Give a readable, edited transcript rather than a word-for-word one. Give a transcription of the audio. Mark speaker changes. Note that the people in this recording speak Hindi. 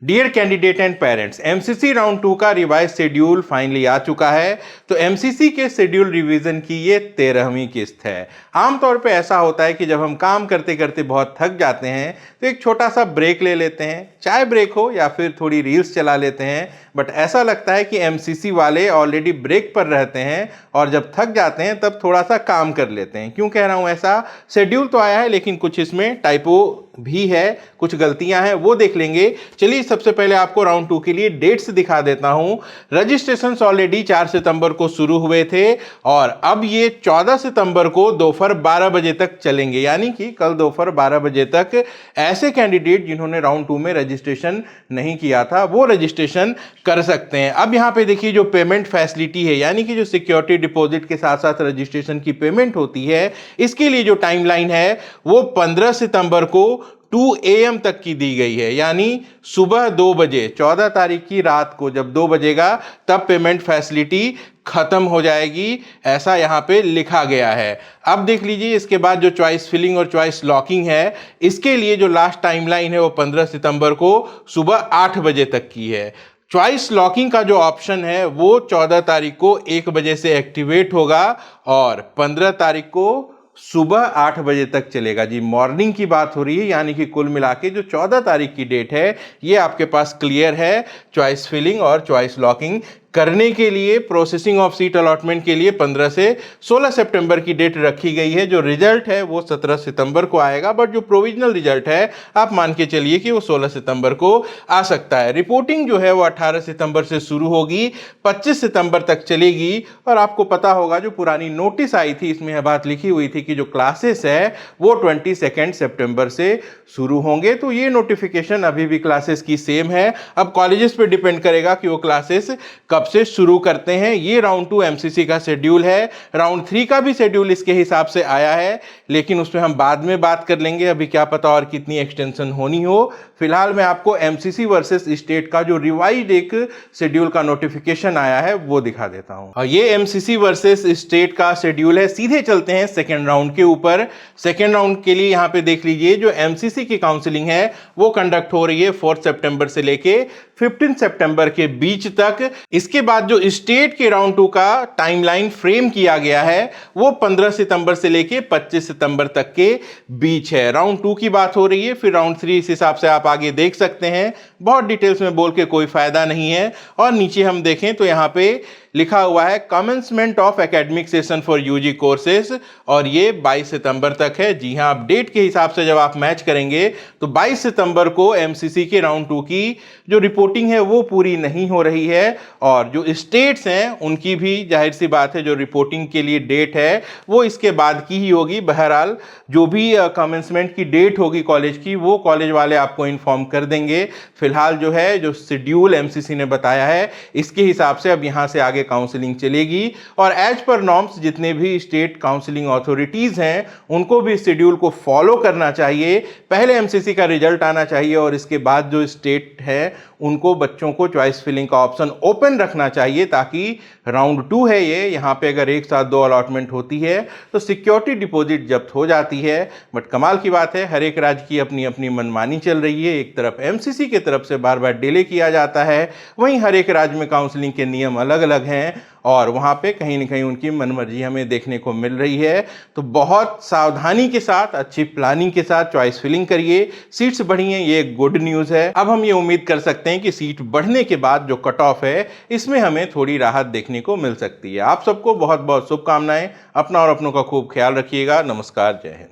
Speaker 1: Dear candidate and parents, MCC round 2 का रिवाइज शेड्यूल फाइनली आ चुका है। तो एमसीसी के शेड्यूल रिवीजन की ये 13वीं किस्त है। आमतौर पे ऐसा होता है कि जब हम काम करते करते बहुत थक जाते हैं तो एक छोटा सा ब्रेक ले लेते हैं, चाय ब्रेक हो या फिर थोड़ी रील्स चला लेते हैं। बट ऐसा लगता है कि एमसीसी वाले ऑलरेडी ब्रेक पर रहते हैं और जब थक जाते हैं तब थोड़ा सा काम कर लेते हैं। क्यों कह रहा हूँ ऐसा? शेड्यूल तो आया है लेकिन कुछ इसमें टाइपो भी है, कुछ गलतियां हैं, वो देख लेंगे। चलिए सबसे पहले आपको राउंड 2 के लिए डेट्स दिखा देता हूं। रजिस्ट्रेशंस ऑलरेडी 4 सितंबर को शुरू हुए थे और अब ये 14 सितंबर को दोपहर 12 बजे तक चलेंगे, यानी कि कल दोपहर 12 बजे तक ऐसे कैंडिडेट जिन्होंने राउंड 2 में रजिस्ट्रेशन नहीं किया था वो रजिस्ट्रेशन कर सकते हैं। अब यहां पे देखिए जो पेमेंट फैसिलिटी है, यानी कि जो सिक्योरिटी डिपॉजिट के साथ साथ रजिस्ट्रेशन की पेमेंट होती है, इसके लिए जो टाइमलाइन है वो 15 सितंबर को 2 AM तक की दी गई है, यानी सुबह 2 बजे 14 तारीख की रात को जब 2 बजेगा तब पेमेंट फैसिलिटी खत्म हो जाएगी, ऐसा यहाँ पे लिखा गया है। अब देख लीजिए इसके बाद जो चॉइस फिलिंग और चॉइस लॉकिंग है, इसके लिए जो लास्ट टाइमलाइन है वो 15 सितंबर को सुबह 8 बजे तक की है। चॉइस लॉकिंग का जो ऑप्शन है वो 14 तारीख को 1 बजे से एक्टिवेट होगा और 15 तारीख को सुबह 8 बजे तक चलेगा। जी, मॉर्निंग की बात हो रही है, यानी कि कुल मिला के जो 14 तारीख की डेट है ये आपके पास क्लियर है। चॉइस फिलिंग और चॉइस लॉकिंग करने के लिए प्रोसेसिंग ऑफ सीट अलॉटमेंट के लिए 15 से 16 सितंबर की डेट रखी गई है। जो रिजल्ट है वो 17 सितंबर को आएगा, बट जो प्रोविजनल रिजल्ट है आप मान के चलिए कि वो 16 सितंबर को आ सकता है। रिपोर्टिंग जो है वो 18 सितंबर से शुरू होगी, 25 सितंबर तक चलेगी। और आपको पता होगा जो पुरानी नोटिस आई थी इसमें यह बात लिखी हुई थी कि जो क्लासेस है वो 22 सितंबर से शुरू होंगे। तो ये नोटिफिकेशन अभी भी क्लासेस की सेम है। अब कॉलेजेस पे डिपेंड करेगा कि वो क्लासेस कब से शुरू करते हैं। ये राउंड 2 एमसीसी का शेड्यूल है। राउंड 3 का भी शेड्यूल इसके हिसाब से आया है, लेकिन उसमें हम बाद में बात कर लेंगे। अभी क्या पता और कितनी एक्सटेंशन होनी हो। फिलहाल मैं आपको एमसीसी वर्सेस स्टेट का जो रिवाइज्ड एक शेड्यूल का नोटिफिकेशन आया है वो दिखा देता हूं। और ये एमसीसी वर्सेस स्टेट का शेड्यूल है। सीधे चलते हैं सेकेंड राउंड के ऊपर। सेकेंड राउंड के लिए यहां पे देख लीजिए जो एमसीसी की काउंसलिंग है वो कंडक्ट हो रही है 4 सितंबर से लेके 15 सितंबर के बीच तक। इसके बाद जो स्टेट के राउंड 2 का टाइमलाइन फ्रेम किया गया है वो 15 सितंबर से लेके 25 सितंबर तक के बीच है। राउंड 2 की बात हो रही है, फिर राउंड 3 इस हिसाब से आप आगे देख सकते हैं। बहुत डिटेल्स में बोल के कोई फायदा नहीं है। और नीचे हम देखें तो यहां पे लिखा हुआ है commencement of academic session for UG courses, और ये 22 सितंबर तक है। जी हां, अब डेट के हिसाब से जब आप मैच करेंगे तो 22 सितंबर को एमसीसी के राउंड 2 की जो रिपोर्टिंग है वो पूरी नहीं हो रही है। और जो स्टेट्स हैं उनकी भी जाहिर सी बात है जो रिपोर्टिंग के लिए डेट है वो इसके बाद की ही होगी। बहरहाल जो भी कमेंसमेंट की डेट होगी कॉलेज की वो कॉलेज वाले आपको इन्फॉर्म कर देंगे। फिलहाल जो है जो शेड्यूल एमसीसी ने बताया है इसके हिसाब से अब यहां से आगे काउंसलिंग चलेगी। और एज पर नॉर्म्स जितने भी स्टेट काउंसलिंग अथॉरिटीज हैं उनको भी शेड्यूल को फॉलो करना चाहिए। पहले एमसीसी का रिजल्ट आना चाहिए और इसके बाद जो स्टेट है उनको बच्चों को चॉइस फिलिंग का ऑप्शन ओपन रखना चाहिए, ताकि राउंड 2 है ये, यहां पे अगर एक साथ 2 अलॉटमेंट होती है तो सिक्योरिटी डिपॉजिट जब्त हो जाती है। बट कमाल की बात है, हर एक राज्य की अपनी अपनी मनमानी चल रही है। एक तरफ एमसीसी की तरफ से बार बार डिले किया जाता है, वहीं हर एक राज्य में काउंसलिंग के नियम अलग अलग हैं और वहां पे कहीं ना कहीं उनकी मनमर्जी हमें देखने को मिल रही है। तो बहुत सावधानी के साथ, अच्छी प्लानिंग के साथ चॉइस फिलिंग करिए। सीट्स बढ़ी हैं, ये गुड न्यूज़ है। अब हम ये उम्मीद कर सकते हैं कि सीट बढ़ने के बाद जो कट ऑफ है इसमें हमें थोड़ी राहत देखने को मिल सकती है। आप सबको बहुत बहुत शुभकामनाएं। अपना और अपनों का खूब ख्याल रखिएगा। नमस्कार, जय हिंद।